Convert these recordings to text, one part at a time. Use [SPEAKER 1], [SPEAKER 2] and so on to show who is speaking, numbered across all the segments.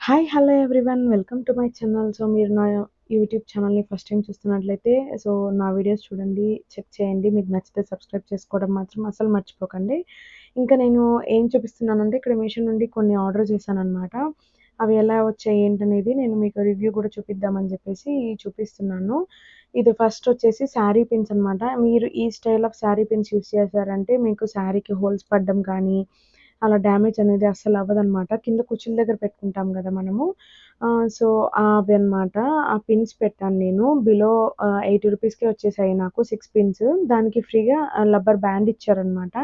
[SPEAKER 1] Hi hello everyone welcome to my channel. So మీరు నా YouTube ఛానల్ని ఫస్ట్ టైం చూస్తున్నట్లయితే సో నా వీడియోస్ చూడండి, చెక్ చేయండి. మీకు నచ్చితే సబ్స్క్రైబ్ చేసుకోవడం మాత్రం అసలు మర్చిపోకండి. ఇంకా నేను ఏం చూపిస్తున్నానంటే ఇక్కడ మీషో నుండి కొన్ని ఆర్డర్ చేశానన్నమాట. అవి ఎలా వచ్చాయి ఏంటనేది నేను మీకు రివ్యూ కూడా చూపిద్దామని చెప్పేసి చూపిస్తున్నాను. ఇది ఫస్ట్ వచ్చేసి శారీ పిన్స్ అనమాట. మీరు ఈ style of sari pins use చేశారంటే మీకు శారీకి హోల్స్ పడడం కానీ అలా డ్యామేజ్ అనేది అస్సలు అవ్వదనమాట. కింద కుచ్చుల దగ్గర పెట్టుకుంటాం గదా మనము. సో, అవి అనమాట. ఆ పిన్స్ పెట్టాను నేను. బిలో 80 రూపీస్‌కే వచ్చేసాయి నాకు 6 పిన్స్. దానికి ఫ్రీగా రబ్బర్ బ్యాండ్ ఇచ్చారనమాట.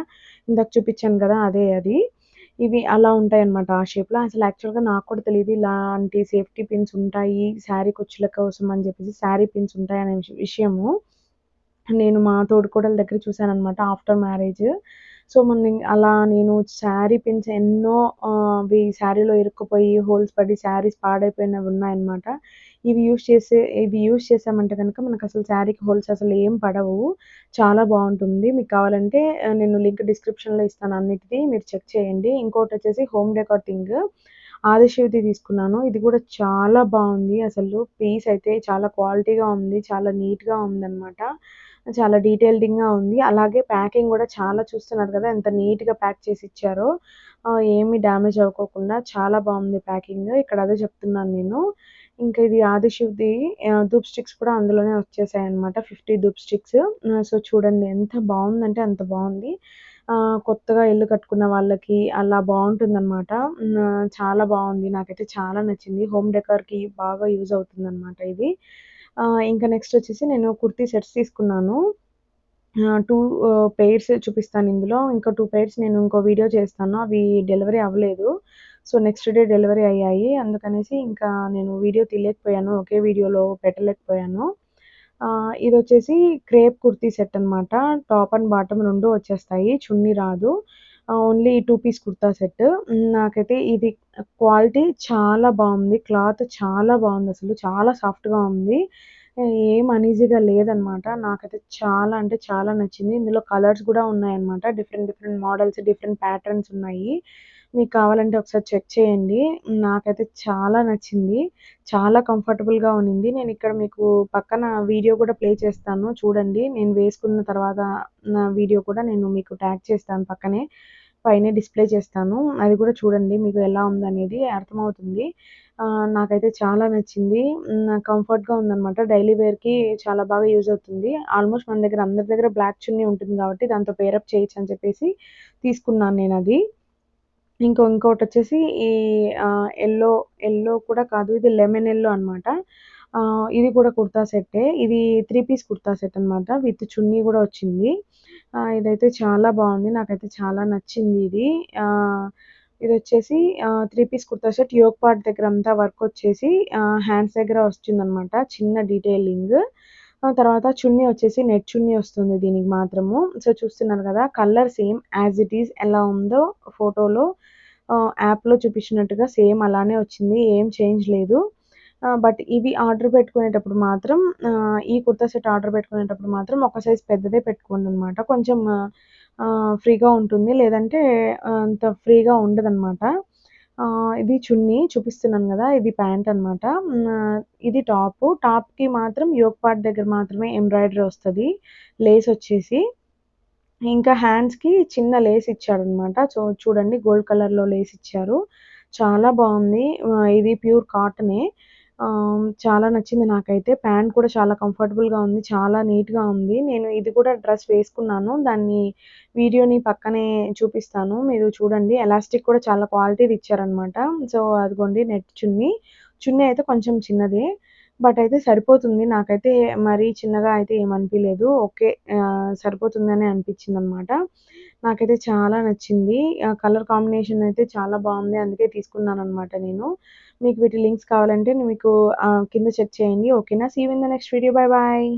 [SPEAKER 1] ఇందాక చూపిచ్చాను గదా! అదే అది. ఇవి అలా ఉంటాయన్నమాట ఆ షేప్‌లో. అసలు యాక్చువల్‌గా నాకు కూడా తెలీదు ఇలాంటి సేఫ్టీ పిన్స్ ఉంటాయి. శారీ కుచ్చుల కోసం అని చెప్పేసి శారీ పిన్స్ ఉంటాయనే విషయము. నేను మా తోడికోడల దగ్గర చూసాననమాట ఆఫ్టర్ మ్యారేజ్. సో, అలా నేను శారీ పిన్స్ ఎన్నో అవి శారీలో ఇరుక్కుపోయి హోల్స్ పడి శారీస్ పాడైపోయినవి ఉన్నాయన్నమాట. ఇవి యూజ్ చేశామంటే గనక మనకసలు శారీకి హోల్స్ అసలు ఏం పడవు. చాలా బావుంటుంది. మీకు కావాలంటే నేను లింక్ డిస్క్రిప్షన్‌లో ఇస్తాను అన్నిటిది. మీరు చెక్ చేయండి. ఇంకోటొచ్చేసి హోమ్ డెకార్ థింగ్. ఆదిశివది తీసుకున్నాను. ఇది కూడా చాలా బావుంది. అసలు పీస్ అయితే చాలా క్వాలిటీగా ఉంది. చాలా నీట్‌గా ఉందన్నమాట. చాలా డీటెయిల్డింగ్‌గా ఉంది. అలాగే ప్యాకింగ్ గూడా చాలా చూస్తున్నారు గదా! ఎంత నీట్‌గా ప్యాక్ చేసి ఇచ్చారో. ఏమి డ్యామేజ్ అవ్వకోకుండా చాలా బావుంది ప్యాకింగ్. ఇక్కడ అదే చెప్తున్నాను నేను. ఇంకా ఇది ఆదిశివది ధూప్ స్టిక్స్ కూడా అందులోనే వచ్చేసాయన్నమాట. 50 ధూప్ స్టిక్స్. సో, చూడండి ఎంత బావుందంటే అంత బావుంది. కొత్తగా ఇల్లు కట్టుకున్న వాళ్ళకి అలా బావుంటుందన్నమాట. చాలా బావుంది. నాకైతే చాలా నచ్చింది. హోమ్ డెకార్‌కి బాగా యూజ్ అవుతుందన్నమాట ఇది. ఇంకా నెక్స్ట్ వచ్చేసి నేను కుర్తీ సెట్స్ తీసుకున్నాను. 2 పెయిర్స్ చూపిస్తాను ఇందులో. ఇంకా 2 పెయిర్స్ నేను ఇంకో వీడియో చేస్తాను. అవి డెలివరీ అవ్వలేదు. సో, నెక్స్ట్ డే డెలివరీ అయ్యాయి. అందుకనేసి ఇంకా నేను వీడియో తీయలేకపోయాను. ఒకే వీడియోలో పెట్టలేకపోయాను. ఇదొచ్చేసి క్రేప్ కుర్తీ సెట్ అనమాట. టాప్ అండ్ బాటమ్ 2 వచ్చేస్తాయి. చున్నీ రాదు. Only 2 piece kurta set. నాకైతే ఇది క్వాలిటీ చాలా బావుంది. క్లాత్ చాలా బావుందసలు. చాలా సాఫ్ట్‌గా ఉంది. ఏం అనీజీగా లేదనమాట. నాకైతే చాలా అంటే చాలా నచ్చింది. ఇందులో కలర్స్ గూడా ఉన్నాయన్నమాట. Different different models, different patterns ఉన్నాయి. మీకు కావాలంటే ఒకసారి చెక్ చేయండి. నాకైతే చాలా నచ్చింది. చాలా కంఫర్టబుల్‌గా ఉన్నింది. నేనిక్కడ మీకు పక్కన వీడియో కూడా ప్లే చేస్తాను చూడండి. నేను వేసుకున్న తర్వాత నా వీడియో కూడా నేను మీకు ట్యాగ్ చేస్తాను పక్కనే. పైనే డిస్‌ప్లే చేస్తాను. అది కూడా చూడండి మీకు ఎలా ఉందనేది అర్థమవుతుంది. నాకైతే చాలా నచ్చింది. కంఫర్ట్‌గా ఉందనమాట. డైలీ వేర్‌కి చాలా బాగా యూజ్ అవుతుంది. ఆల్మోస్ట్ మన దగ్గర అందరి దగ్గర బ్లాక్ చున్నీ ఉంటుంది కాబట్టి దాంతో పేరప్ చేయొచ్చని చెప్పేసి తీసుకున్నాను నేనది. ఇంకోటొచ్చేసి ఈ యెల్లో కూడా కాదు. ఇది లెమన్ యెల్లో అనమాట. ఇది కూడా కుర్తా సెట్టే. ఇది 3 పీస్ కుర్తా సెట్ అనమాట. విత్ చున్నీ గూడా వచ్చింది. ఇదైతే చాలా బావుంది. నాకైతే చాలా నచ్చింది ఇది. ఇదొచ్చేసి 3 piece kurta set yoke part దగ్గరంతా వర్కొచ్చేసి హ్యాండ్స్ దగ్గర వచ్చిందనమాట. చిన్న డీటెయిలింగ్. తర్వాత చున్నీ వచ్చేసి నెట్ చున్నీ వస్తుంది దీనికి మాత్రము. సో, చూస్తున్నారు గదా! Colour same as it is ఎలా ఉందో ఫోటోలో యాప్‌లో చూపించినట్టుగా సేమ్ అలానే వచ్చింది. ఏం చేంజ్ లేదు. బట్ ఇవి ఆర్డర్ పెట్టుకునేటప్పుడు మాత్రం ఈ కుర్తా సెట్ ఆర్డర్ పెట్టుకునేటప్పుడు మాత్రం ఒక సైజ్ పెద్దదే పెట్టుకోండనమాట. కొంచెం ఫ్రీగా ఉంటుంది. లేదంటే అంత ఫ్రీగా ఉండదనమాట. ఇది చున్నీ చూపిస్తున్నాను గదా! ఇది ప్యాంట్ అనమాట. ఇది టాపు. టాప్‌కి మాత్రం యోక్ పార్ట్ దగ్గర మాత్రమే ఎంబ్రాయిడరీ వస్తది. లేసొచ్చేసి. ఇంకా హ్యాండ్స్‌కి చిన్న లేస్ ఇచ్చాడనమాట. సో, చూడండి గోల్డ్ కలర్‌లో లేస్ ఇచ్చారు. చాలా బావుంది. ఇది ప్యూర్ కాటనే. చాలా నచ్చింది నాకైతే. ప్యాంట్ కూడా చాలా కంఫర్టబుల్‌గా ఉంది. చాలా నీట్‌గా ఉంది. నేను ఇది కూడా డ్రెస్ వేసుకున్నాను. వీడియోని పక్కనే చూపిస్తాను. మీరు చూడండి. ఎలాస్టిక్ కూడా చాలా క్వాలిటీది ఇచ్చారనమాట. సో, అదిగోండి నెట్ చున్నీ. చున్నీ అయితే కొంచెం చిన్నదే. బట్ అయితే సరిపోతుంది. నాకైతే మరీ చిన్నగా అయితే ఏమనిపియలేదు. ఓకే. సరిపోతుందనే అనిపించిందనమాట. నాకైతే చాలా నచ్చింది. కలర్ కాంబినేషన్ అయితే చాలా బావుంది. అందుకే తీసుకున్నాననమాట నేను. మీకు వీటి లింక్స్ కావాలంటే మీకు కింద చెక్ చేయండి. ఓకేనా? See you in the next video. Bye bye.